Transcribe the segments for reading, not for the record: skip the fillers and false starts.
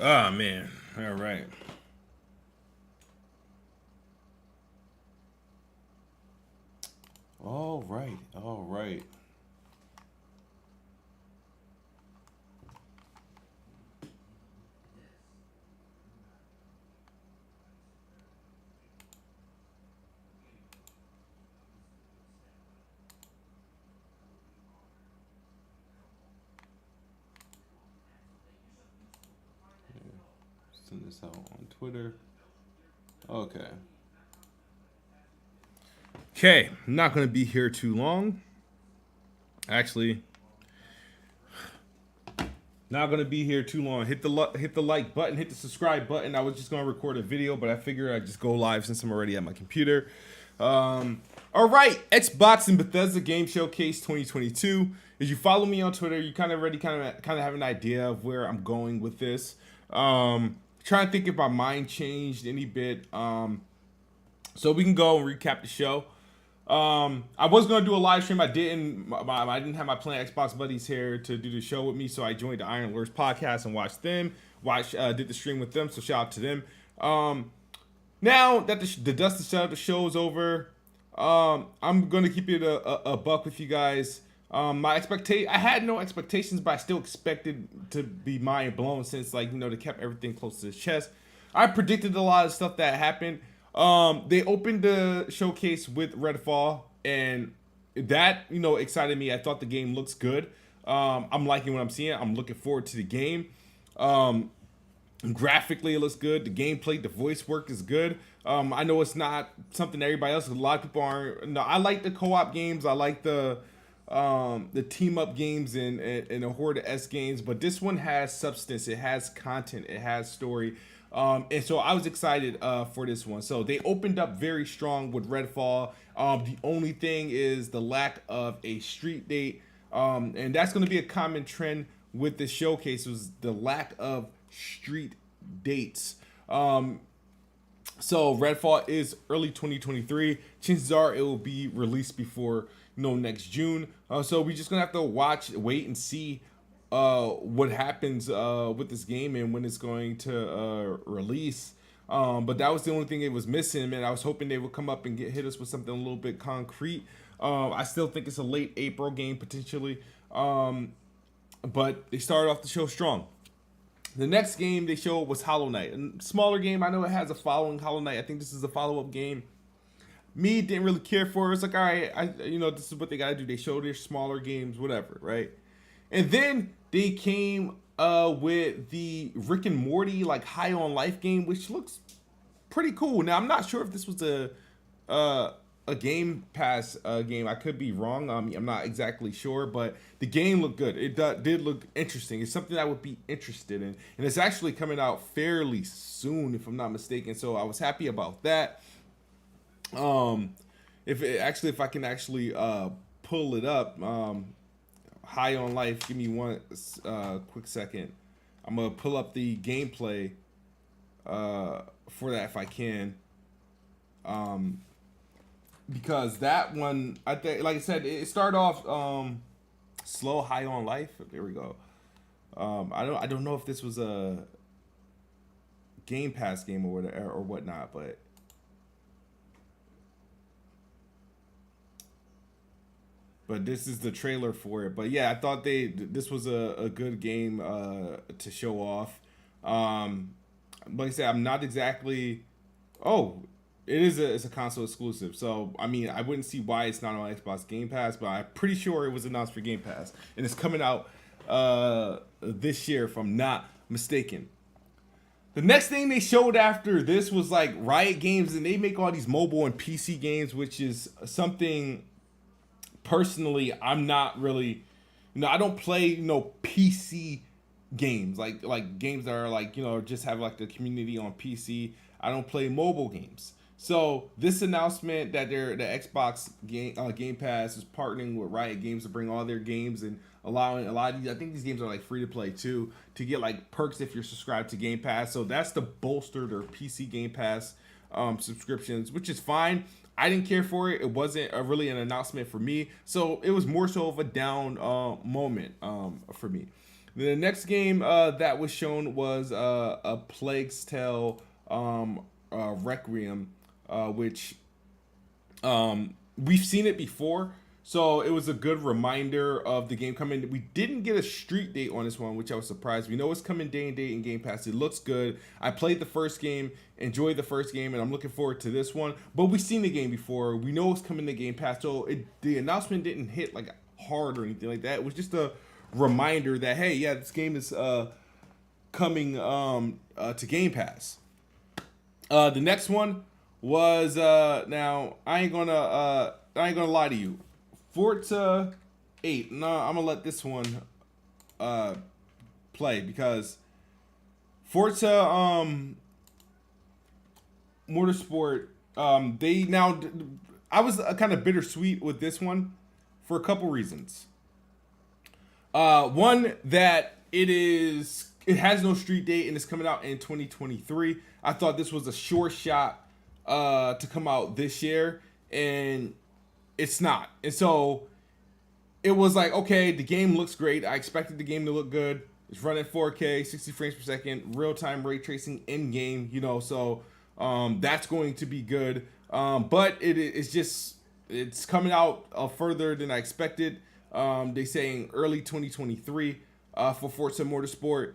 Ah, man. All right. All right. All right. Send this out on Twitter. Okay. Okay. I'm not going to be here too long. Actually, not going to be here too long. Hit the like button, hit the subscribe button. I was just going to record a video, but I figured I'd just go live since I'm already at my computer. All right, Xbox and Bethesda Game Showcase 2022. As you follow me on Twitter, you kind of have an idea of where I'm going with this. Trying to think if my mind changed any bit. So we can go and recap the show. I was gonna do a live stream. I didn't. I didn't have my Playing Xbox buddies here to do the show with me, so I joined the Iron Lords podcast and watched them. Did the stream with them. So shout out to them. Now that the dust is settled, the show's over. I'm gonna keep it a buck with you guys. I had no expectations, but I still expected to be mind blown since they kept everything close to his chest. I predicted a lot of stuff that happened. They opened the showcase with Redfall, and that excited me. I thought the game looks good. I'm liking what I'm seeing. I'm looking forward to the game. Graphically, it looks good. The gameplay, the voice work is good. I know it's not something everybody else. A lot of people aren't. No, I like the co-op games. I like the team up games and the Horde S games, but this one has substance. It has content. It has story. And so I was excited for this one. So they opened up very strong with Redfall. The only thing is the lack of a street date, and that's going to be a common trend with this showcase, was the lack of street dates. So Redfall is early 2023. Chances are it will be released before next June. So we're just gonna have to wait and see what happens with this game and when it's going to release. But that was the only thing it was missing, man. I was hoping they would come up and hit us with something a little bit concrete. I still think it's a late April game potentially, but they started off the show strong. The next game they showed was Hollow Knight, a smaller game. I know it has a following, Hollow Knight. I think this is a follow-up game. Me, didn't really care for it. It's like, all right, this is what they got to do. They show their smaller games, whatever, right? And then they came with the Rick and Morty High on Life game, which looks pretty cool. Now, I'm not sure if this was a Game Pass game. I could be wrong. I'm not exactly sure, but the game looked good. It did look interesting. It's something I would be interested in, and it's actually coming out fairly soon, if I'm not mistaken. So I was happy about that. If I can actually pull it up, High on Life. Give me one quick second. I'm gonna pull up the gameplay for that if I can. Because that one, I think, like I said, it started off slow. High on Life. There we go. I don't know if this was a Game Pass game or whatnot, but this is the trailer for it. But yeah, I thought this was a good game to show off. Like I said, I'm not exactly. Oh, it's a console exclusive. So I mean, I wouldn't see why it's not on Xbox Game Pass, but I'm pretty sure it was announced for Game Pass, and it's coming out this year, if I'm not mistaken. The next thing they showed after this was Riot Games, and they make all these mobile and PC games, which is something personally I'm not really, I don't play PC games like games that are just have the community on PC. I don't play mobile games. So this announcement that the Xbox Game Pass is partnering with Riot Games to bring all their games and allowing a lot of these, I think these games are free to play too, to get perks if you're subscribed to Game Pass. So that's to bolster their PC Game Pass subscriptions, which is fine. I didn't care for it. It wasn't really an announcement for me. So it was more so of a down moment for me. The next game that was shown was a Plague's Tale Requiem, which we've seen it before, so it was a good reminder of the game coming. We didn't get a street date on this one, which I was surprised. We know it's coming day and date in Game Pass. It looks good. I played the first game, enjoyed the first game, and I'm looking forward to this one. But we've seen the game before. We know it's coming to Game Pass, so the announcement didn't hit like hard or anything like that. It was just a reminder that, hey, yeah, this game is coming to Game Pass. The next one was now I ain't gonna lie to you, Forza 8. No, I'm gonna let this one play, because Forza Motorsport, they now, I was kind of bittersweet with this one for a couple reasons. One, that it has no street date and it's coming out in 2023. I thought this was a sure shot to come out this year, and it's not. And so it was like, okay, the game looks great. I expected the game to look good. It's running 4K, 60 frames per second, real-time ray tracing in game, so that's going to be good. But it's coming out further than I expected. They saying early 2023 for Forza Motorsport.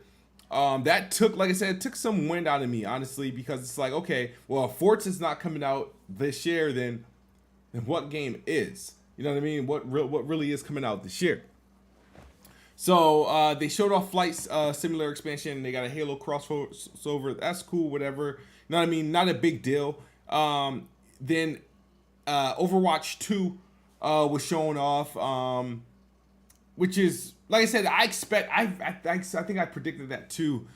That took, like I said, it took some wind out of me, honestly, because it's like, okay, well, if Forza's not coming out this year, then what game is? You know what I mean? What really is coming out this year? So they showed off Flight Simulator expansion. They got a Halo crossover. That's cool, whatever. You know what I mean? Not a big deal. Then Overwatch 2 was shown off, which is, like I said, I think I predicted that too.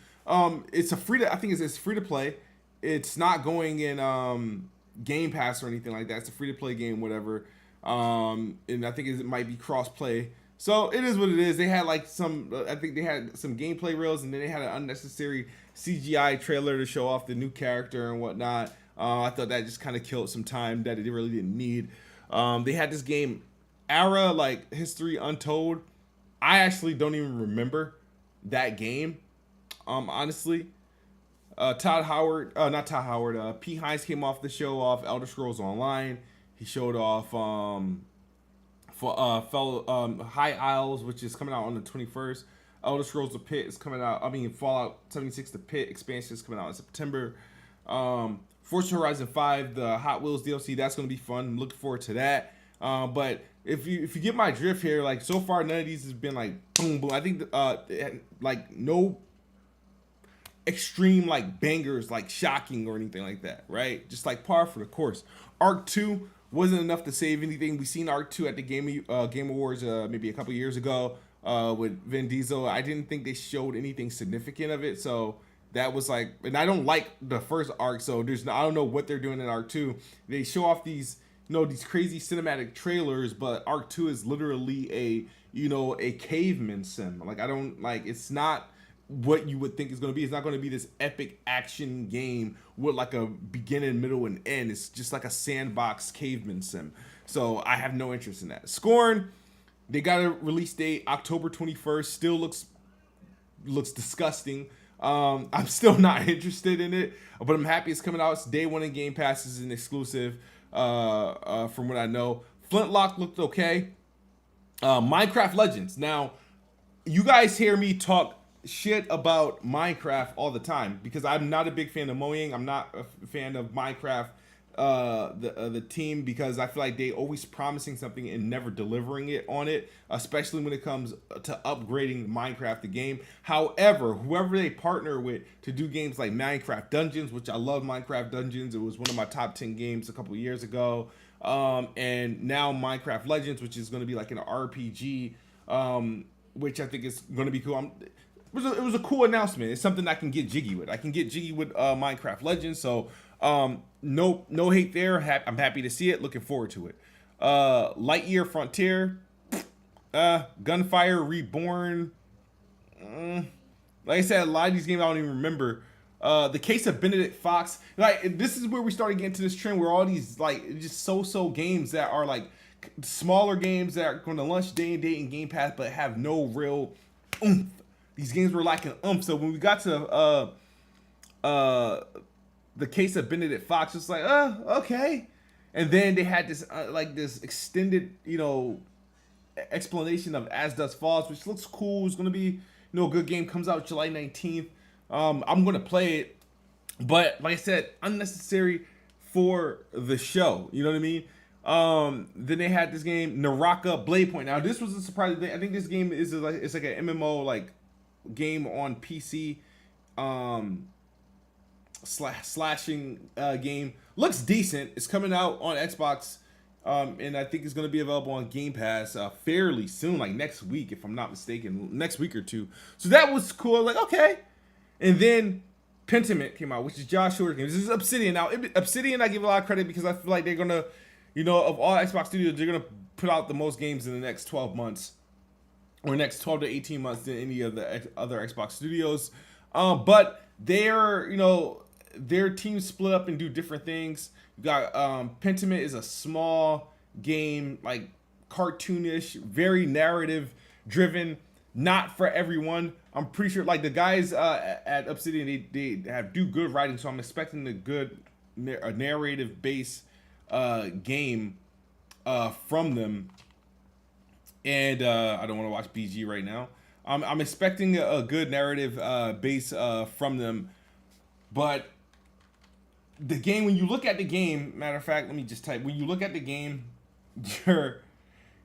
It's it's free to play. It's not going in Game Pass or anything like that. It's a free to play game, whatever. And I think it might be cross play. So it is what it is. They had I think they had some gameplay reels, and then they had an unnecessary CGI trailer to show off the new character and whatnot. I thought that just kind of killed some time that it really didn't need. They had this game, Ara, like History Untold. I actually don't even remember that game, honestly. Pete Hines came off the show off Elder Scrolls Online. He showed off High Isles, which is coming out on the 21st. Elder Scrolls The Pit is coming out. Fallout 76 The Pit expansion is coming out in September. Forza Horizon 5, the Hot Wheels DLC, that's going to be fun. I'm looking forward to that. But if you get my drift here, like, so far none of these has been like boom boom. I think like no extreme like bangers, like shocking or anything like that, right? Just like par for the course. Arc 2 wasn't enough to save anything. We seen Arc 2 at the Game Awards maybe a couple years ago with Vin Diesel. I didn't think they showed anything significant of it, so that was like, and I don't like the first Arc, so I don't know what they're doing in Arc 2. They show off these crazy cinematic trailers, but Arc 2 is literally a caveman sim. Like, I don't like, it's not what you would think it's going to be. It's not going to be this epic action game with like a beginning, middle, and end. It's just like a sandbox caveman sim. So I have no interest in that. Scorn, they got a release date October 21st. Still looks disgusting. I'm still not interested in it, but I'm happy it's coming out. It's day one in Game Pass. Is an exclusive, from what I know. Flintlock looked okay. Minecraft Legends. Now, you guys hear me talk shit about Minecraft all the time because I'm not a big fan of Mojang. I'm not a fan of Minecraft, the team, because I feel like they always promising something and never delivering it on it, especially when it comes to upgrading Minecraft the game. However, whoever they partner with to do games like Minecraft Dungeons, which I love Minecraft Dungeons, it was one of my top 10 games a couple of years ago, and now Minecraft Legends, which is going to be like an RPG, which I think is going to be cool. It was a cool announcement. It's something I can get jiggy with. I can get jiggy with Minecraft Legends. So no hate there. I'm happy to see it. Looking forward to it. Lightyear Frontier, Gunfire Reborn. Like I said, a lot of these games I don't even remember. The Case of Benedict Fox. Like, this is where we started getting to this trend where all these like just so games that are like smaller games that are going to launch day and date in Game Pass but have no real oomph these games were lacking oomph. So when we got to the case of Benedict Fox, it's like, okay. And then they had this like this extended, explanation of As Dusk Falls, which looks cool. It's gonna be, a good game. Comes out July 19th. I'm gonna play it, but like I said, unnecessary for the show. You know what I mean? Then they had this game Naraka Blade Point. Now this was a surprise. I think this game is like it's like an MMO like game on PC. Slashing game. Looks decent. It's coming out on Xbox, and I think it's going to be available on Game Pass fairly soon, like next week, if I'm not mistaken, next week or two. So that was cool. Like, okay. And then Pentiment came out, which is Josh Schwartz's game. This is Obsidian. Now, Obsidian, I give a lot of credit because I feel like they're going to, of all Xbox studios, they're going to put out the most games in the next 12 months or next 12 to 18 months than any of the other Xbox studios. But they're, their teams split up and do different things. You got Pentiment is a small game, like cartoonish, very narrative driven, not for everyone. I'm pretty sure like the guys at Obsidian, they do good writing, so I'm expecting a good narrative based game from them. And I don't want to watch BG right now. I'm expecting a good narrative base from them, but the game, when you look at the game, matter of fact, let me just type. When you look at the game, you're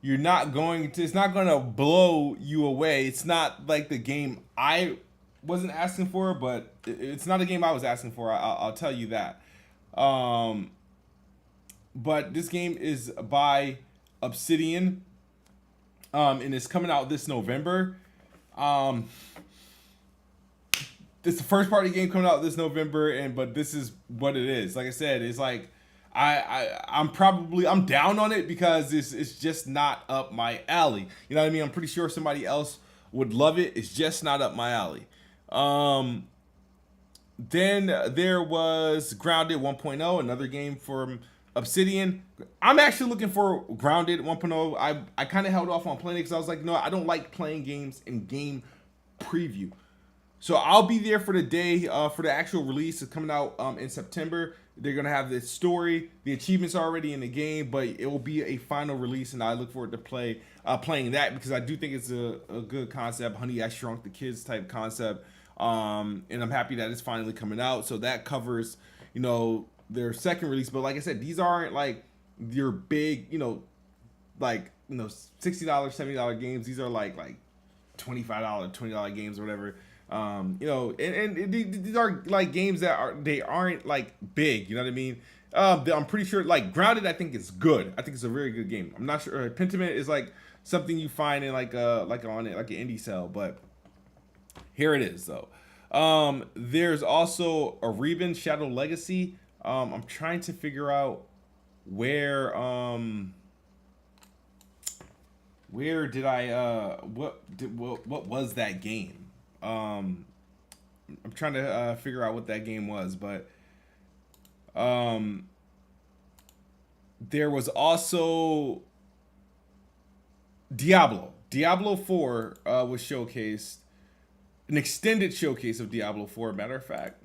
not going to. It's not going to blow you away. It's not like the game I wasn't asking for, but it's not a game I was asking for. I'll tell you that. But this game is by Obsidian, and it's coming out this November. It's the first party game coming out this November, but this is what it is. Like I said, it's like I'm down on it because it's just not up my alley. You know what I mean? I'm pretty sure somebody else would love it. It's just not up my alley. Then there was Grounded 1.0, another game from Obsidian. I'm actually looking for Grounded 1.0. I kind of held off on playing it because I was like, no, I don't like playing games in game preview. So I'll be there for the day for the actual release. It's coming out in September. They're going to have the story. The achievements are already in the game, but it will be a final release, and I look forward to playing that because I do think it's a good concept, Honey, I Shrunk the Kids type concept. And I'm happy that it's finally coming out. So that covers, their second release. But like I said, these aren't like your big, $60, $70 games. These are like $25, $20 games or whatever. And these are like games that aren't like big, you know what I mean? I'm pretty sure like Grounded, I think is good. I think it's a very good game. I'm not sure. Pentiment is like something you find in like an indie sale, but here it is though. There's also a Reben Shadow Legacy. I'm trying to figure out where did I what was that game? I'm trying to figure out what that game was, but there was also Diablo 4 was showcased, an extended showcase of Diablo 4, matter of fact.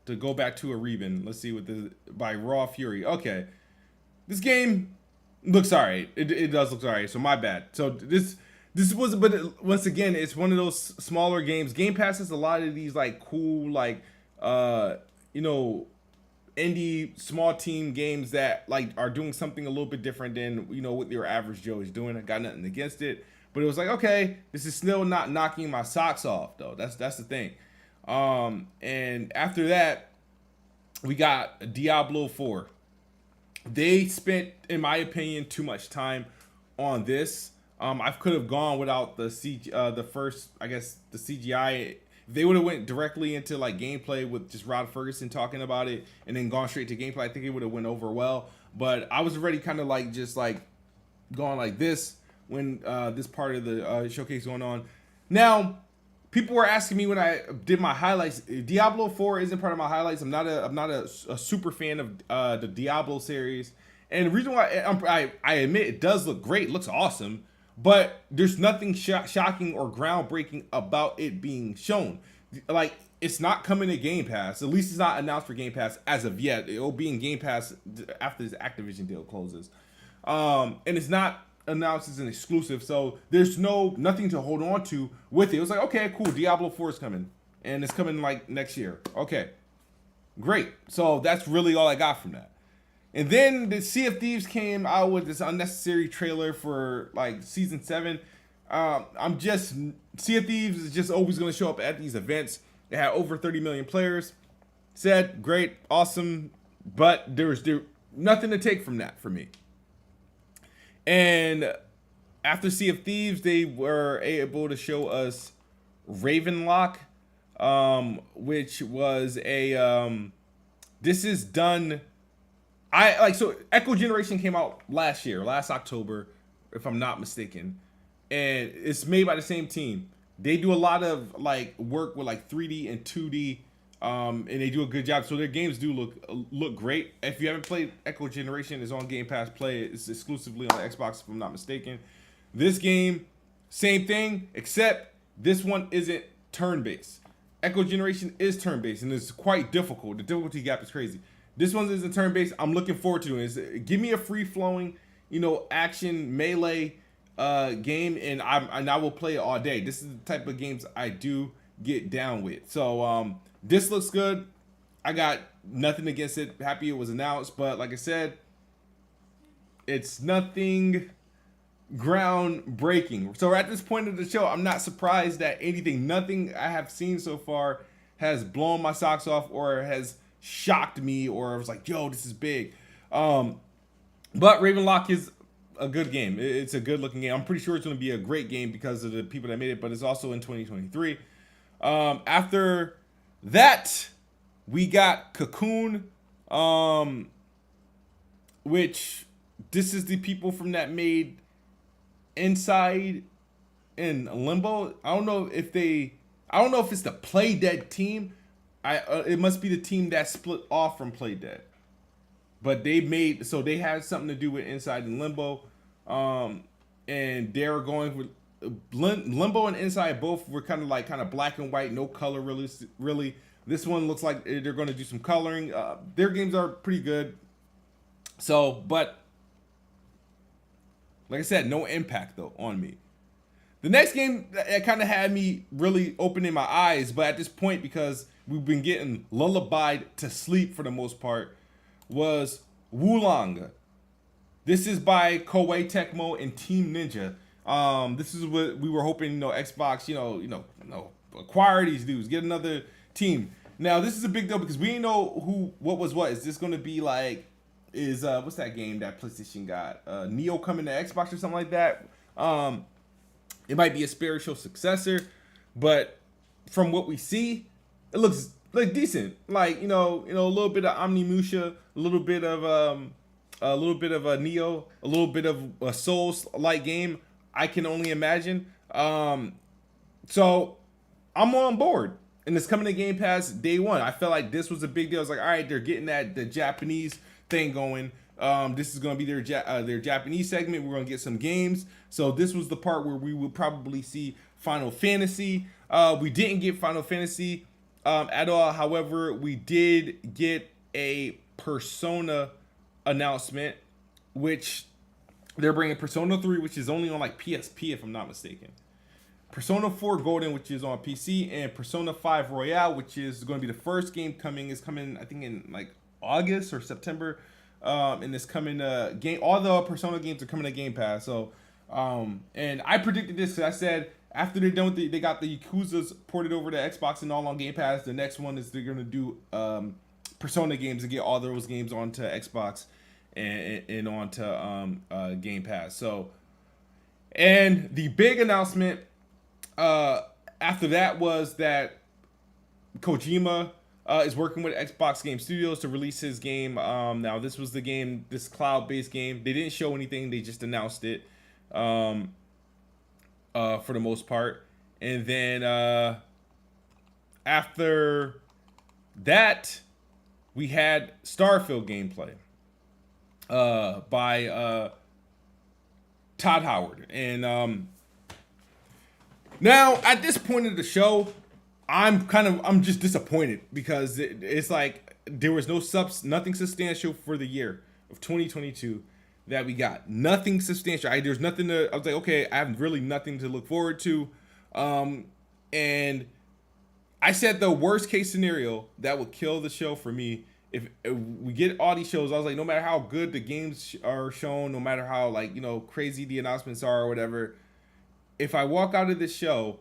To go back to a Reben, let's see what by Raw Fury. Okay, this game looks alright. It does look alright. So my bad. So this was, but once again, it's one of those smaller games. Game Pass has a lot of these like cool, like indie small team games that like are doing something a little bit different than what your average Joe is doing. I got nothing against it, but it was like, okay, this is still not knocking my socks off though. That's the thing. And after that, we got Diablo 4. They spent, in my opinion, too much time on this. I could have gone without the CGI. If they would have went directly into like gameplay with just Rod Ferguson talking about it and then gone straight to gameplay, I think it would have went over well. But I was already kind of like just like going like this when this part of the showcase going on. Now, people were asking me when I did my highlights. Diablo 4 isn't part of my highlights. I'm not a super fan of the Diablo series, and the reason why I admit it does look great, looks awesome. but there's nothing shocking or groundbreaking about it being shown. Like, it's not coming to Game Pass. At least it's not announced for Game Pass as of yet. It'll be in Game Pass after this Activision deal closes. And it's not announced as an exclusive, so there's nothing to hold on to with it. It was like, okay, cool, Diablo IV is coming, and it's coming like next year. Okay, great. So that's really all I got from that. And then the Sea of Thieves came out with this unnecessary trailer for like season 7. Sea of Thieves is just always going to show up at these events. It had over 30 million players. Said, great, awesome, but there's nothing to take from that for me. And after Sea of Thieves, they were able to show us Ravenlock, which was this is done. So Echo Generation came out last October, if I'm not mistaken, and it's made by the same team. They do a lot of like work with like 3D and 2D, and they do a good job. So their games do look great. If you haven't played Echo Generation, it's on Game Pass. Play it. It's exclusively on the Xbox, if I'm not mistaken. This game, same thing, except this one isn't turn-based. Echo Generation is turn-based, and it's quite difficult. The difficulty gap is crazy. This one isn't turn-based. I'm looking forward to it. Give me a free-flowing, action melee game, and I will play it all day. This is the type of games I do get down with. So this looks good. I got nothing against it. Happy it was announced, but like I said, it's nothing groundbreaking. So at this point of the show, I'm not surprised that nothing I have seen so far has blown my socks off or has shocked me or was like, yo, this is big. But Ravenlock is a good game. It's a good looking game. I'm pretty sure it's going to be a great game because of the people that made it, but it's also in 2023. After that, we got Cocoon, which this is the people from that made Inside and Limbo. I don't know if it's the Play Dead team. It must be the team that split off from Play Dead. But they had something to do with Inside and Limbo. And they were going with Limbo and Inside both were kind of black and white, no color really. This one looks like they're going to do some coloring. Their games are pretty good. So, but like I said, no impact though on me. The next game that kind of had me really opening my eyes, but at this point, because we've been getting lullabied to sleep for the most part, was Wulong. This is by Koei Tecmo and Team Ninja. This is what we were hoping, Xbox, acquire these dudes, get another team. Now this is a big deal because we didn't know what was what. Is this going to be like? What's that game that PlayStation got? Neo coming to Xbox or something like that. It might be a spiritual successor, but from what we see, it looks like decent. Like a little bit of Omnimusha, a little bit of a Neo, a little bit of a Souls-like game. I can only imagine. So I'm on board, and it's coming to Game Pass day one. I felt like this was a big deal. I was like, all right, they're getting the Japanese thing going. This is going to be their Japanese segment. We're going to get some games. So this was the part where we will probably see Final Fantasy. We didn't get Final Fantasy at all. However, we did get a Persona announcement, which they're bringing Persona 3, which is only on like PSP if I'm not mistaken. Persona 4 Golden, which is on PC, and Persona 5 Royale, which is going to be the first game is coming I think in like August or September. And it's coming game. All the Persona games are coming to Game Pass. So, and I predicted this because I said after they're done with they got the Yakuza's ported over to Xbox and all on Game Pass. The next one is they're gonna do Persona games and get all those games onto Xbox and onto Game Pass. So, and the big announcement after that was that Kojima is working with Xbox Game Studios to release his game. Now, this was the game, this cloud-based game. They didn't show anything. They just announced it for the most part. And then after that, we had Starfield gameplay by Todd Howard. And now at this point of the show, I'm just disappointed because it's like there was nothing substantial for the year of 2022 that we got. Nothing substantial. There's nothing I was like, okay, I have really nothing to look forward to. And I said the worst case scenario that would kill the show for me if we get all these shows. I was like, no matter how good the games are shown, no matter how crazy the announcements are or whatever, if I walk out of this show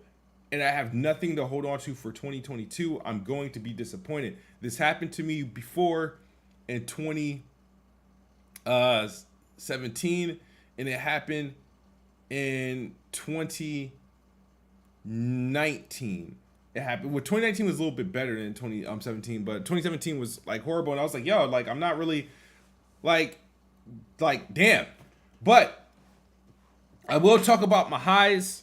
and I have nothing to hold on to for 2022, I'm going to be disappointed. This happened to me before in 2017, and it happened in 2019. It happened. Well, 2019 was a little bit better than 2017, but 2017 was like horrible, and I was like, yo, like I'm not really like damn. But I will talk about my highs.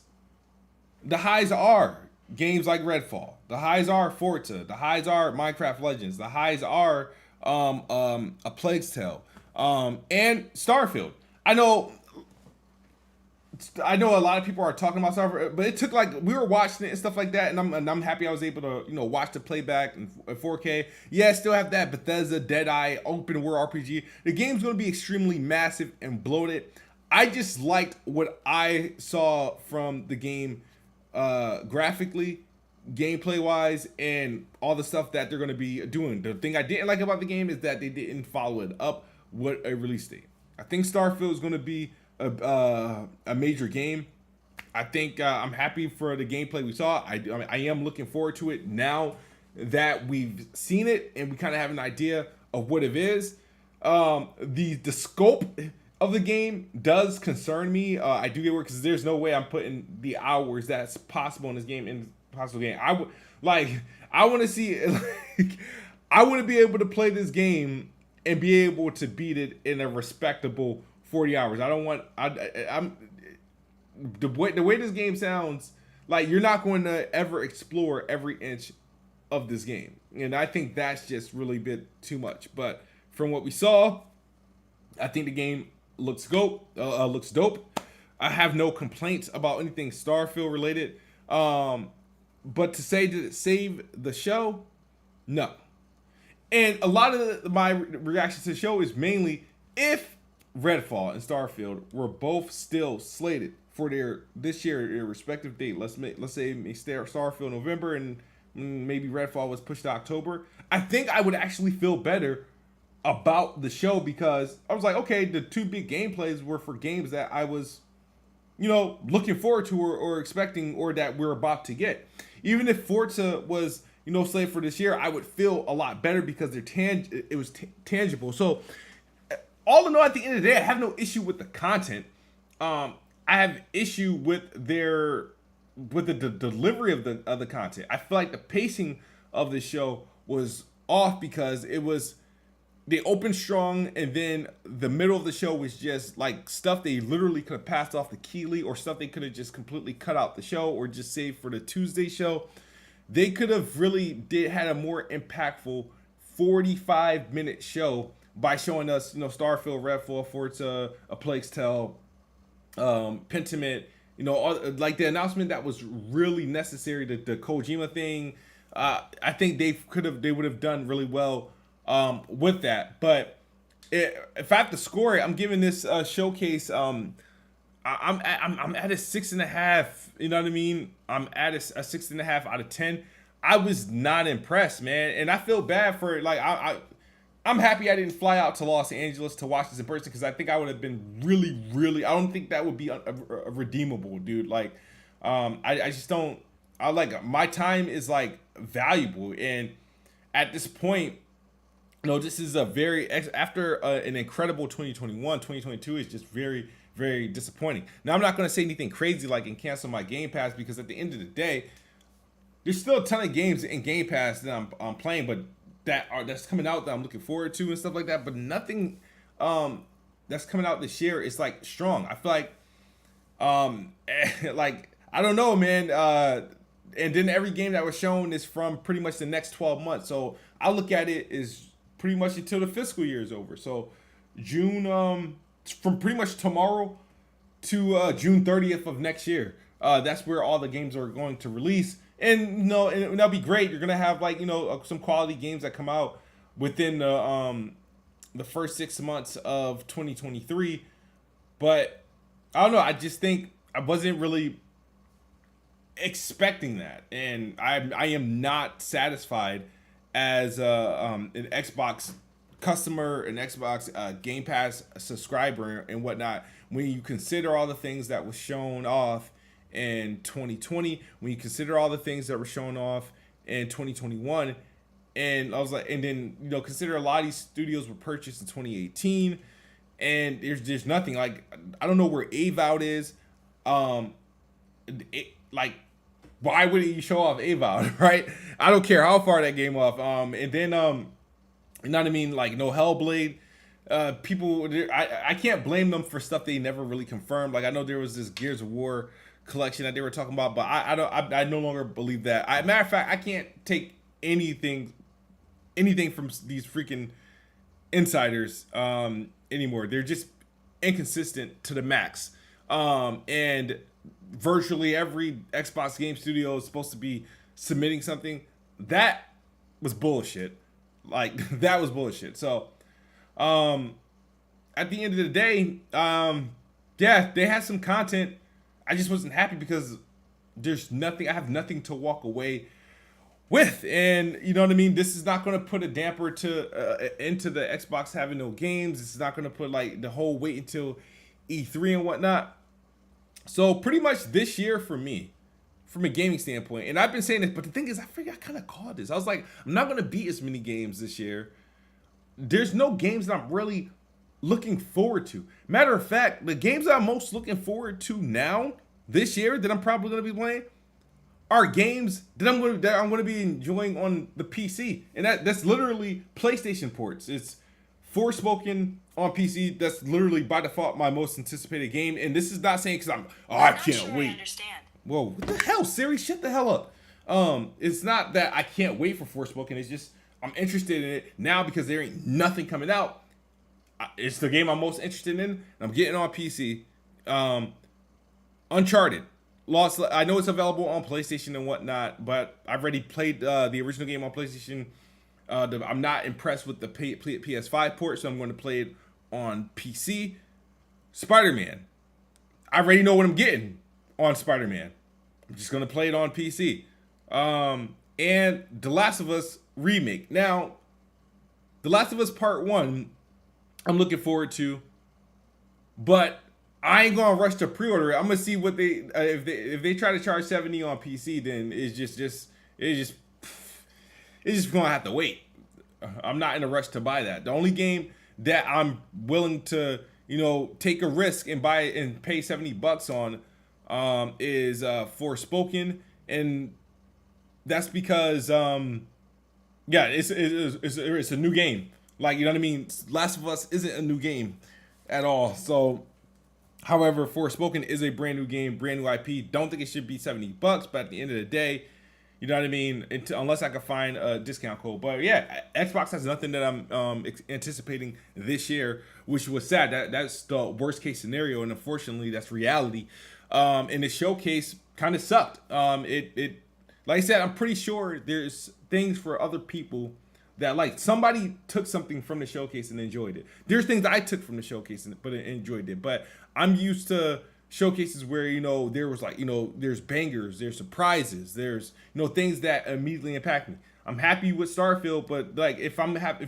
The highs are games like Redfall. The highs are Forza. The highs are Minecraft Legends. The highs are A Plague's Tale and Starfield. I know a lot of people are talking about Starfield, but it took we were watching it and stuff like that, and I'm happy I was able to watch the playback in 4K. Yeah, I still have that Bethesda Deadeye open world RPG. The game's going to be extremely massive and bloated. I just liked what I saw from the game. Graphically, gameplay wise, and all the stuff that they're going to be doing. The thing I didn't like about the game is that they didn't follow it up with a release date. I think Starfield is going to be a major game. I think I'm happy for the gameplay we saw. I am looking forward to it now that we've seen it and we kind of have an idea of what it is. The scope of the game does concern me. I do get worried because there's no way I'm putting the hours that's possible in this game in the possible game. I want to see I want to be able to play this game and be able to beat it in a respectable 40 hours. I don't want I'm the way this game sounds, like you're not going to ever explore every inch of this game. And I think that's just really a bit too much. But from what we saw, I think the game looks dope. I have no complaints about anything Starfield related. But to say did it save the show? No. And a lot of my reaction to the show is mainly if Redfall and Starfield were both still slated for their respective date. Let's say Starfield November and maybe Redfall was pushed to October. I think I would actually feel better about the show because I was like, okay, the two big gameplays were for games that I was, looking forward to or expecting or that we're about to get. Even if Forza was, slated for this year, I would feel a lot better because it was tangible. So all in all, at the end of the day, I have no issue with the content. I have issue with the delivery of the content. I feel like the pacing of the show was off because it was. They opened strong, and then the middle of the show was just like stuff they literally could have passed off to Keeley, or stuff they could have just completely cut out the show or just saved for the Tuesday show. They could have really had a more impactful 45-minute show by showing us, Starfield, Redfall, Forza, A Plague's Tale, Pentiment, like the announcement that was really necessary, the Kojima thing. I think they would have done really well with that. But if I have to score it, I'm giving this showcase. I'm at a 6.5. You know what I mean? I'm at a 6.5 out of 10. I was not impressed, man, and I feel bad for I'm happy I didn't fly out to Los Angeles to watch this in person because I think I would have been really, really. I don't think that would be redeemable, dude. I just don't. My time is valuable, and at this point, this is after an incredible 2021. 2022 is just very, very disappointing. Now I'm not going to say anything crazy and cancel my Game Pass because at the end of the day, there's still a ton of games in Game Pass that I'm playing, but that's coming out that I'm looking forward to and stuff like that. But nothing that's coming out this year is strong. I feel I don't know, man. And then every game that was shown is from pretty much the next 12 months. So I look at it as pretty much until the fiscal year is over. So June, from pretty much tomorrow to June 30th of next year. That's where all the games are going to release. And and that'll be great. You're gonna have like some quality games that come out within the first 6 months of 2023. But I don't know. I just think I wasn't really expecting that, and I am not satisfied as an Xbox customer, an Xbox Game Pass subscriber, and whatnot. When you consider all the things that was shown off in 2020, when you consider all the things that were shown off in 2021, and I was like, and then consider a lot of these studios were purchased in 2018, and there's nothing like, I don't know where Avowed is. Why wouldn't you show off Avowed, right? I don't care how far that game off. And then you know what I mean, like no Hellblade. People, I can't blame them for stuff they never really confirmed. Like I know there was this Gears of War collection that they were talking about, but I no longer believe that. Matter of fact, I can't take anything from these freaking insiders anymore. They're just inconsistent to the max. And virtually every Xbox game studio is supposed to be submitting something. That was bullshit. Like that was bullshit. So at the end of the day, yeah, they had some content. I just wasn't happy because there's nothing. I have nothing to walk away with, and you know what I mean. This is not going to put a damper to into the Xbox having no games. This is not going to put like the whole wait until E3 and whatnot. So pretty much this year for me, from a gaming standpoint, and I've been saying this, but the thing is, I figured I kind of called this. I was like, I'm not going to beat as many games this year. There's no games that I'm really looking forward to. Matter of fact, the games that I'm most looking forward to now this year that I'm probably going to be playing are games that I'm going to be enjoying on the PC, and that's literally PlayStation ports. It's Forspoken on PC. That's literally by default my most anticipated game, and this is not saying because I can't wait. I understand. Whoa, what the hell, Siri? Shut the hell up. It's not that I can't wait for Forspoken. It's just I'm interested in it now because there ain't nothing coming out. It's the game I'm most interested in. I'm getting on PC. Uncharted. I know it's available on PlayStation and whatnot, but I've already played the original game on PlayStation. I'm not impressed with the PS5 port, so I'm going to play it on PC. Spider-Man. I already know what I'm getting on Spider-Man. I'm just going to play it on PC. And The Last of Us remake. Now, The Last of Us Part 1, I'm looking forward to, but I ain't gonna rush to pre-order it. I'm gonna see what they if they try to charge $70 on PC, then it's just gonna have to wait. I'm not in a rush to buy that. The only game that I'm willing to take a risk and buy and pay $70 on is Forspoken, and that's because it's a new game. Like, you know what I mean? Last of Us isn't a new game at all. So, however, Forspoken is a brand new game, brand new IP. Don't think it should be $70, but at the end of the day, you know what I mean? Unless I can find a discount code. But yeah, Xbox has nothing that I'm anticipating this year, which was sad. That's the worst case scenario, and unfortunately, that's reality. And the showcase kind of sucked. It like I said, I'm pretty sure there's things for other people that, like, somebody took something from the showcase and enjoyed it. There's things that I took from the showcase but enjoyed it. But I'm used to showcases where, there was like, there's bangers, there's surprises, there's, things that immediately impact me. I'm happy with Starfield, but like if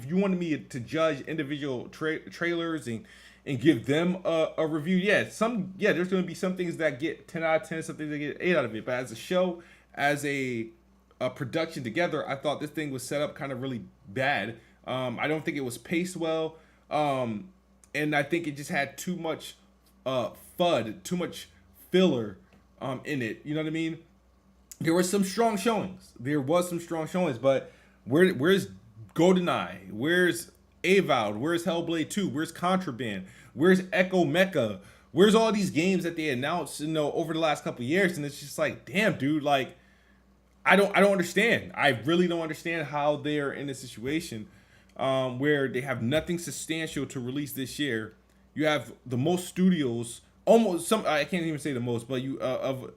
you wanted me to judge individual trailers and give them a review, there's going to be some things that get 10 out of 10, some things that get 8 out of it. But as a show, as a production together, I thought this thing was set up kind of really bad. I don't think it was paced well, and I think it just had too much FUD, too much filler in it. You know what I mean? There were some strong showings. But where's GoldenEye? Where's Avowed? Where's Hellblade 2? Where's Contraband? Where's Echo Mecha? Where's all these games that they announced, over the last couple of years? And it's just like, damn, dude, like, I don't understand. I really don't understand how they are in a situation where they have nothing substantial to release this year. You have the most studios almost some, I can't even say the most, but you of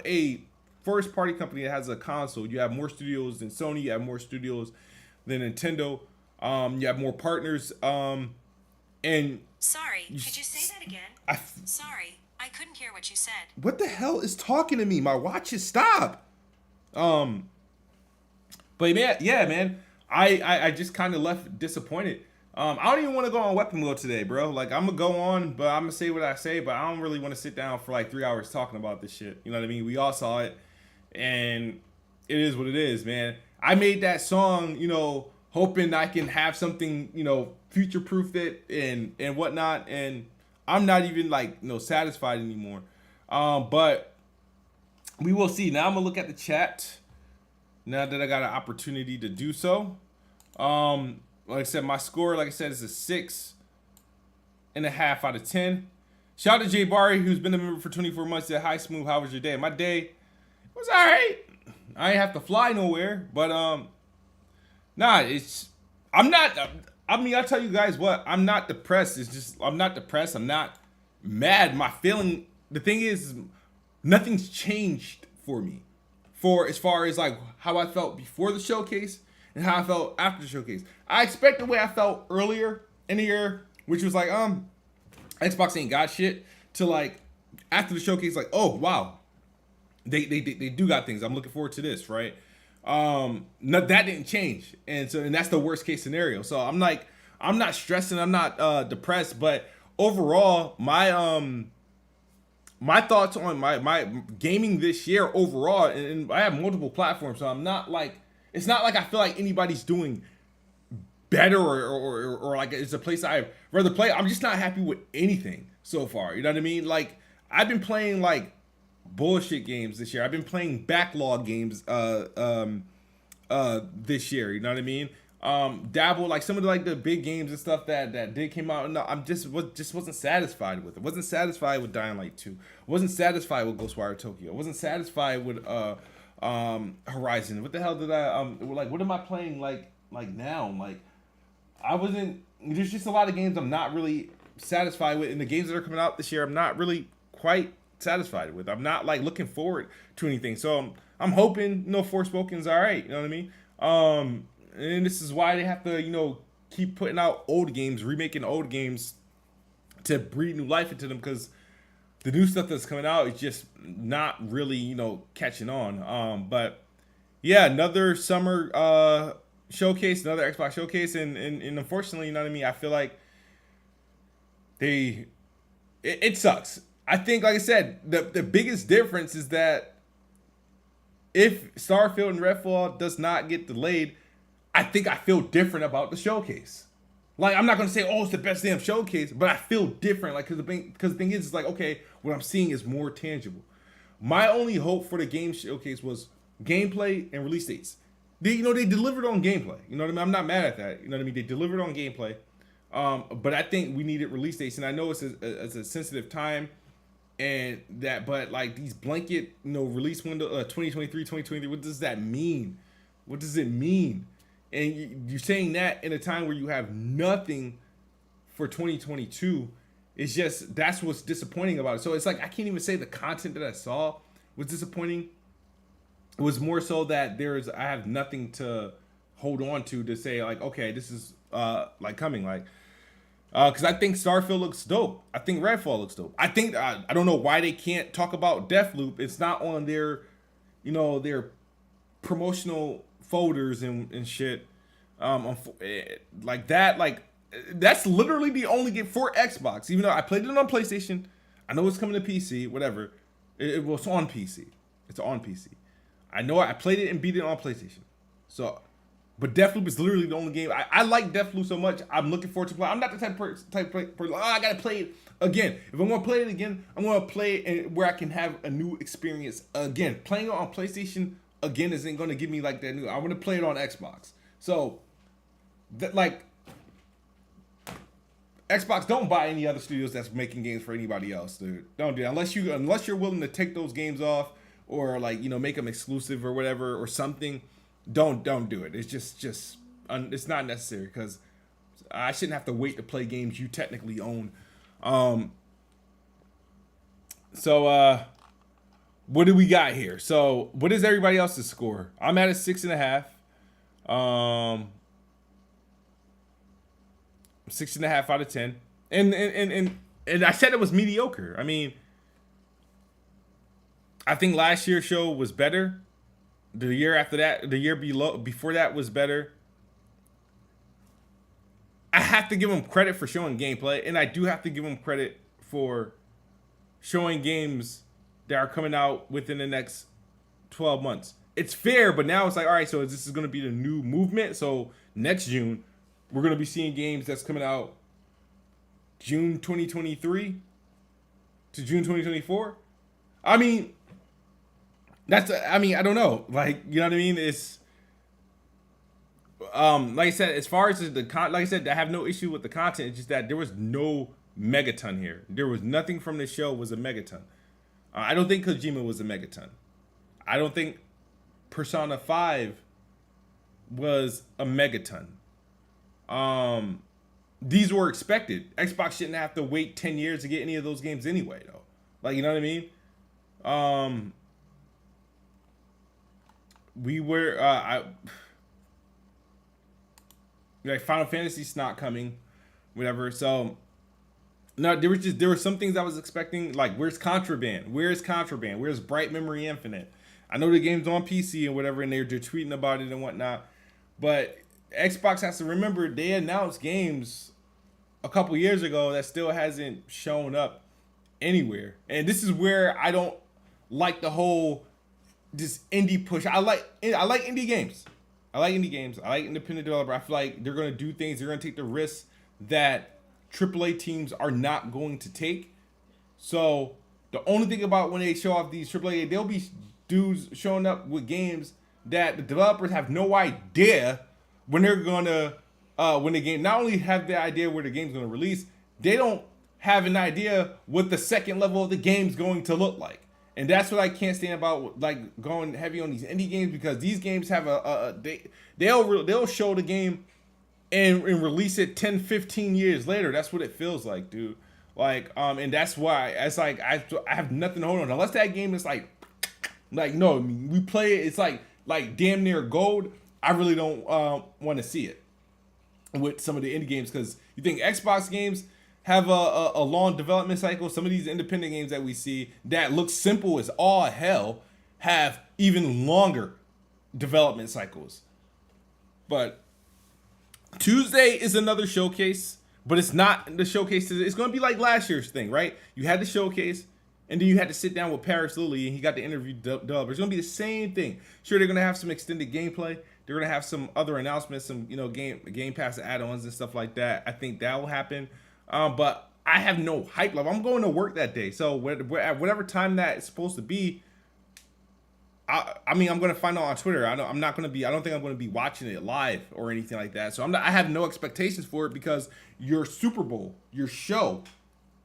a first party company that has a console, you have more studios than Sony, you have more studios than Nintendo, you have more partners, and Sorry, could you say that again? Sorry, I couldn't hear what you said. What the hell is talking to me? My watch is stop. But man, yeah, man, I just kind of left disappointed. I don't even want to go on weapon mode today, bro. Like, I'm gonna go on, but I'm gonna say what I say, but I don't really want to sit down for like 3 hours talking about this shit. You know what I mean? We all saw it, and it is what it is, man. I made that song, you know, hoping I can have something, you know, future-proof it and whatnot, and I'm not even like, you know, satisfied anymore. But we will see. Now I'm gonna look at the chat. Now that I got an opportunity to do so. Like I said, my score, like I said, is a 6.5 out of 10. Shout out to Jay Barry, who's been a member for 24 months. Said, "Hi, Smooth. How was your day?" My day was all right. I ain't have to fly nowhere, but nah, I'm not. I mean, I'll tell you guys what. I'm not depressed. It's just I'm not depressed. I'm not mad. My feeling. The thing is, nothing's changed for me. For as far as like how I felt before the showcase and how I felt after the showcase. I expect the way I felt earlier in the year, which was like, Xbox ain't got shit, to like after the showcase, like, oh wow, they do got things. I'm looking forward to this, right? No, that didn't change, and that's the worst case scenario. So I'm like, I'm not stressing, I'm not depressed, but overall, my thoughts on my gaming this year overall, and I have multiple platforms, so I'm not like, it's not like I feel like anybody's doing better or like it's a place I'd rather play. I'm just not happy with anything so far. You know what I mean? Like, I've been playing like bullshit games this year. I've been playing backlog games this year. You know what I mean? Dabble, like some of the, like the big games and stuff that did came out. No, I'm just wasn't satisfied with it. Wasn't satisfied with Dying Light 2. Wasn't satisfied with Ghostwire Tokyo. Wasn't satisfied with Horizon. What the hell did I like? What am I playing like now? Like, I wasn't. There's just a lot of games I'm not really satisfied with, and the games that are coming out this year, I'm not really quite satisfied with. I'm not like looking forward to anything. So I'm hoping, you know, Forspoken's all right. You know what I mean? And this is why they have to, you know, keep putting out old games, remaking old games to breathe new life into them, because the new stuff that's coming out is just not really, you know, catching on. But yeah, another summer showcase, another Xbox showcase, and unfortunately, you know what I mean, I feel like it sucks. I think, like I said, the biggest difference is that if Starfield and Redfall does not get delayed, I think I feel different about the showcase. Like, I'm not going to say, oh, it's the best damn showcase, but I feel different. Like, because the thing is, it's like, okay, what I'm seeing is more tangible. My only hope for the game showcase was gameplay and release dates. They delivered on gameplay. You know what I mean? I'm not mad at that. You know what I mean? They delivered on gameplay. But I think we needed release dates, and I know it's a sensitive time, and that, but like these blanket, you know, release window, 2023, 2023. What does that mean? What does it mean? And you're saying that in a time where you have nothing for 2022. It's just, that's what's disappointing about it. So it's like, I can't even say the content that I saw was disappointing. It was more so that I have nothing to hold on to say like, okay, this is like coming, like, because I think Starfield looks dope. I think Redfall looks dope. I think I don't know why they can't talk about Deathloop. It's not on their, you know, their promotional folders and shit. Like that, like that's literally the only game for Xbox. Even though I played it on PlayStation, I know it's coming to PC. Whatever, it was on PC. It's on PC. I know I played it and beat it on PlayStation. So, but Deathloop is literally the only game. I like Deathloop so much. I'm looking forward to play. I'm not the type of person. Oh, I gotta play it again. If I'm gonna play it again, I'm gonna play it where I can have a new experience again. Playing it on PlayStation again isn't gonna give me like that new. I want to play it on Xbox. So, that, like, Xbox, don't buy any other studios that's making games for anybody else, dude. Don't do that unless you're willing to take those games off, or like, you know, make them exclusive or whatever or something. Don't do it. It's just it's not necessary, because I shouldn't have to wait to play games you technically own. So what do we got here? So what is everybody else's score? I'm at a 6.5. 6.5 out of 10. And I said it was mediocre. I mean, I think last year's show was better. The year after that, the year before that was better. I have to give them credit for showing gameplay, and I do have to give them credit for showing games that are coming out within the next 12 months. It's fair, but now it's like, all right, so this is going to be the new movement. So next June, we're going to be seeing games that's coming out June 2023 to June 2024. I mean, I don't know. Like, you know what I mean? It's, like I said, as far as like I said, I have no issue with the content. It's just that there was no megaton here. There was nothing from the show was a megaton. I don't think Kojima was a megaton. I don't think Persona 5 was a megaton. These were expected. Xbox shouldn't have to wait 10 years to get any of those games anyway, though. Like, you know what I mean? We were like Final Fantasy's not coming, whatever. So no, there were some things I was expecting. Like, where's Contraband? Where's Bright Memory Infinite? I know the game's on PC and whatever, and they're tweeting about it and whatnot. But Xbox has to remember they announced games a couple years ago that still hasn't shown up anywhere. And this is where I don't like the whole this indie push. I like indie games. I like independent developer. I feel like they're going to do things. They're going to take the risks that AAA teams are not going to take. So the only thing about when they show off these AAA, there'll be dudes showing up with games that the developers have no idea when they're going to, when the game, not only have the idea where the game's going to release, they don't have an idea what the second level of the game's going to look like. And that's what I can't stand about, like, going heavy on these indie games, because these games have they'll show the game and release it 10, 15 years later. That's what it feels like, dude. Like, and that's why it's like I have nothing to hold on. Unless that game is like no, I mean, we play it, it's like damn near gold. I really don't want to see it with some of the indie games, because you think Xbox games have a long development cycle. Some of these independent games that we see that look simple as all hell have even longer development cycles. But Tuesday is another showcase, but it's not the showcase. It's going to be like last year's thing, right? You had the showcase, and then you had to sit down with Paris Lilly, and he got to interview developers. It's going to be the same thing. Sure, they're going to have some extended gameplay. They're going to have some other announcements, some Game Pass add-ons and stuff like that. I think that will happen. But I have no hype level. I'm going to work that day. So at whatever time that it's supposed to be, I mean, I'm going to find out on Twitter. I don't think I'm going to be watching it live or anything like that. So I have no expectations for it, because your Super Bowl, your show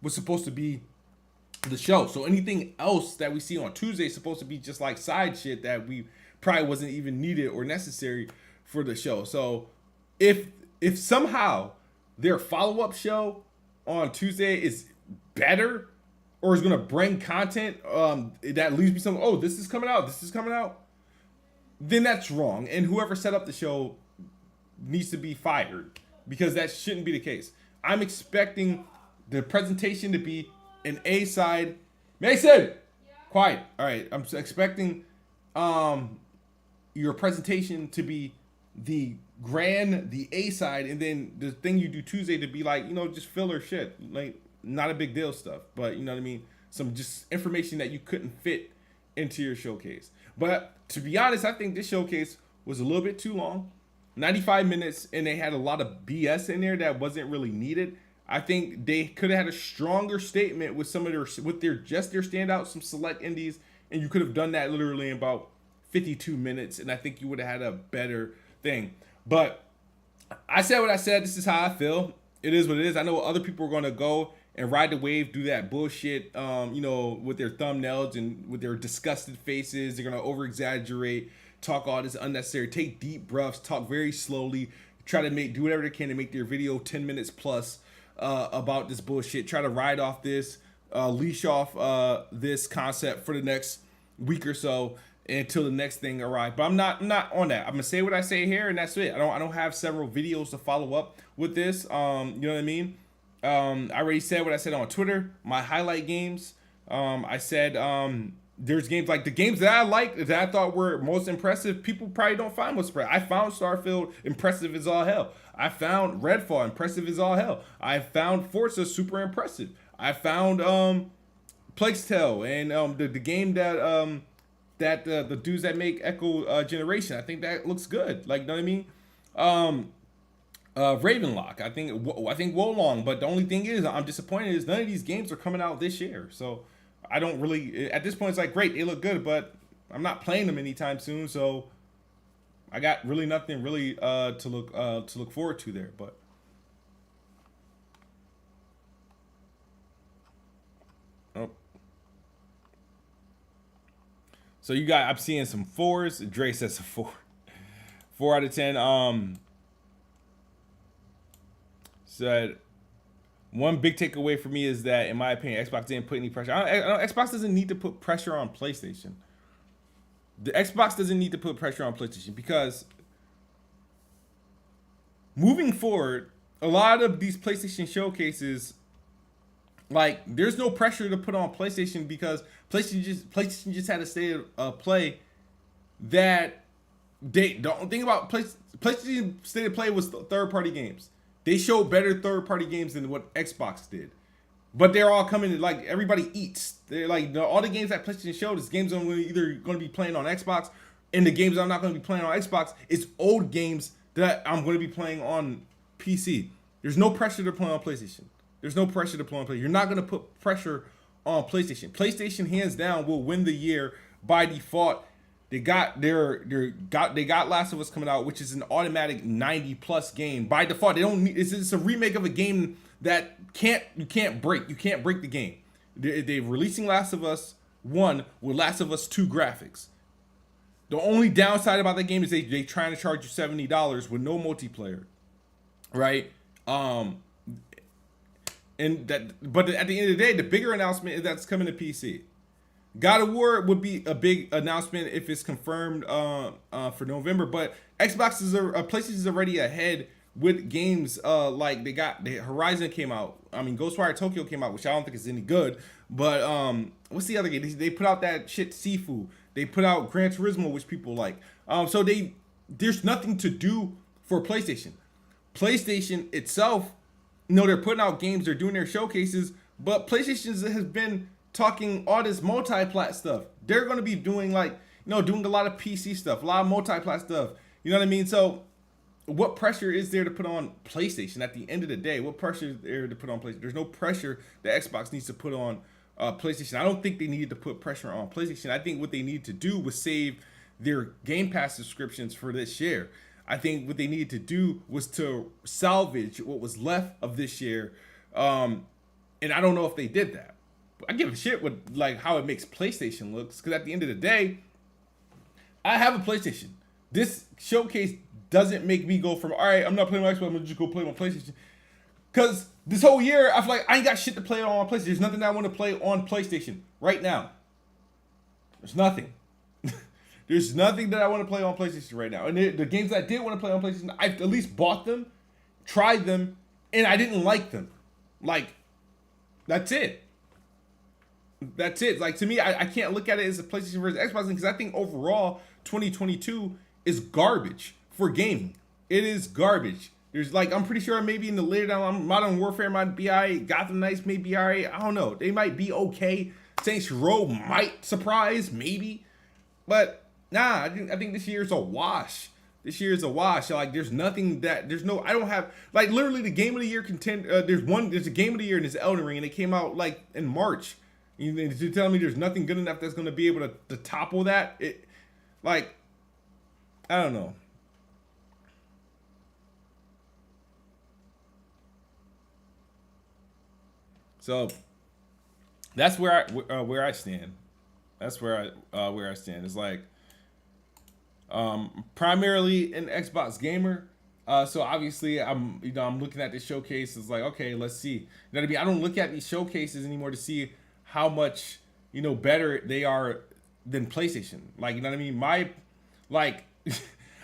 was supposed to be the show. So anything else that we see on Tuesday is supposed to be just like side shit that we probably wasn't even needed or necessary for the show. So if somehow their follow-up show on Tuesday is better, or is going to bring content that leaves me some, oh, this is coming out, then that's wrong. And whoever set up the show needs to be fired, because that shouldn't be the case. I'm expecting the presentation to be an A-side. Mason! Quiet. All right. I'm expecting your presentation to be the A-side, and then the thing you do Tuesday to be like, just filler shit, like not a big deal stuff, but you know what I mean, some just information that you couldn't fit into your showcase. But to be honest, I think this showcase was a little bit too long, 95 minutes, and they had a lot of BS in there that wasn't really needed. I think they could have had a stronger statement with their standouts, some select indies, and you could have done that literally in about 52 minutes, and I think you would have had a better thing. But I said what I said. This is how I feel. It is what it is. I know other people are going to go and ride the wave, do that bullshit, with their thumbnails and with their disgusted faces. They're going to over-exaggerate, talk all this unnecessary, take deep breaths, talk very slowly, try to do whatever they can to make their video 10 minutes plus about this bullshit. Try to ride off this leash off this concept for the next week or so until the next thing arrives. But I'm not on that. I'm gonna say what I say here, and that's it. I don't have several videos to follow up with this. You know what I mean? I already said what I said on Twitter. My highlight games. I said there's games like the games that I liked that I thought were most impressive. People probably don't find most impressive. I found Starfield impressive as all hell. I found Redfall impressive as all hell. I found Forza super impressive. I found Plague's Tale and the game that the dudes that make Echo Generation. I think that looks good. Like, you know what I mean? Ravenlock. I think Wulong. But the only thing is, I'm disappointed is none of these games are coming out this year. So I don't really. At this point, it's like great, they look good, but I'm not playing them anytime soon. So I got really nothing really to look forward to there. But oh. So you got, I'm seeing some 4s. Dre says a 4. 4 out of 10. Said one big takeaway for me is that, in my opinion, Xbox didn't put any pressure. Xbox doesn't need to put pressure on PlayStation. The Xbox doesn't need to put pressure on PlayStation because moving forward, a lot of these PlayStation showcases, like, there's no pressure to put on PlayStation because PlayStation just had a state of play that they don't think about. PlayStation state of play was third-party games. They showed better third-party games than what Xbox did. But they're all coming, like, everybody eats. They're like, all the games that PlayStation showed is games I'm either going to be playing on Xbox, and the games I'm not going to be playing on Xbox is old games that I'm going to be playing on PC. There's no pressure to play on PlayStation. There's no pressure to play on PlayStation. You're not going to put pressure on PlayStation. PlayStation, hands down, will win the year by default. They got Last of Us coming out, which is an automatic 90+ game by default. They don't need. It's a remake of a game that you can't break. You can't break the game. They're releasing Last of Us 1 with Last of Us 2 graphics. The only downside about that game is they trying to charge you $70 with no multiplayer, right? But at the end of the day, the bigger announcement is that's coming to PC. God of War would be a big announcement if it's confirmed for November, but PlayStation is already ahead with games like the Horizon came out. I mean, Ghostwire Tokyo came out, which I don't think is any good. But what's the other game? They put out that shit Sifu. They put out Gran Turismo, which people like. So there's nothing to do for PlayStation. PlayStation itself, they're putting out games, they're doing their showcases, but PlayStation has been talking all this multi-plat stuff. They're going to be doing doing a lot of PC stuff, a lot of multi-plat stuff. You know what I mean? So what pressure is there to put on PlayStation at the end of the day? What pressure is there to put on PlayStation? There's no pressure that Xbox needs to put on PlayStation. I don't think they needed to put pressure on PlayStation. I think what they need to do was save their Game Pass subscriptions for this year. I think what they needed to do was to salvage what was left of this year. And I don't know if they did that. I give a shit with how it makes PlayStation looks, because at the end of the day, I have a PlayStation. This showcase doesn't make me go from, all right, I'm not playing my Xbox, I'm gonna just go play my PlayStation. Because this whole year, I feel like I ain't got shit to play on PlayStation. There's nothing that I want to play on PlayStation right now. There's nothing. There's nothing that I want to play on PlayStation right now. And the games that I did want to play on PlayStation, I at least bought them, tried them, and I didn't like them. That's it. That's it. To me, I can't look at it as a PlayStation versus Xbox because I think overall 2022 is garbage for gaming. It is garbage. There's I'm pretty sure maybe in the later down Modern Warfare might be alright, Gotham Knights may be alright. I don't know. They might be okay. Saints Row might surprise, maybe. But nah, I think this year is a wash. This year is a wash. There's nothing I don't have literally the game of the year there's a game of the year and it's Elden Ring and it came out in March. You're telling me there's nothing good enough that's going to be able to topple that? I don't know. So that's where I stand. That's where I stand. It's primarily an Xbox gamer. So obviously I'm looking at this showcase. It's okay, let's see. You know what I mean? I don't look at these showcases anymore to see how much, you know, better they are than PlayStation. Like, you know what I mean?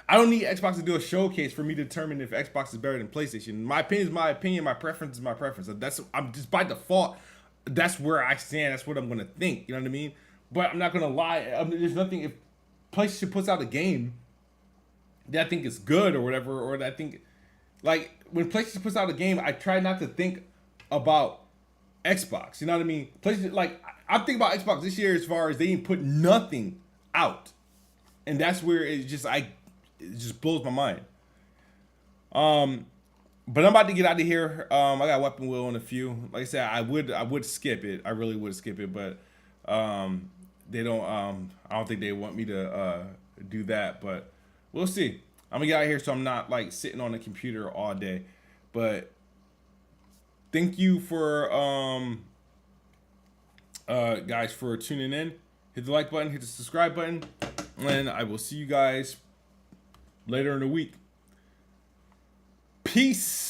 I don't need Xbox to do a showcase for me to determine if Xbox is better than PlayStation. My opinion is my opinion. My preference is my preference. I'm just by default. That's where I stand. That's what I'm gonna think. You know what I mean? But I'm not gonna lie. I mean, there's nothing. If PlayStation puts out a game that I think is good or whatever, or that I think, like, when PlayStation puts out a game, I try not to think about Xbox. You know what I mean? PlayStation, like, I'm thinking about Xbox this year as far as they didn't put nothing out, and that's where it just blows my mind. But I'm about to get out of here. I got Weapon Wheel in a few. Like I said, I would skip it. I really would skip it, but they don't. I don't think they want me to do that. But we'll see. I'm gonna get out of here so I'm not like sitting on the computer all day. But thank you for guys for tuning in. Hit the like button, hit the subscribe button, and I will see you guys later in the week. Peace.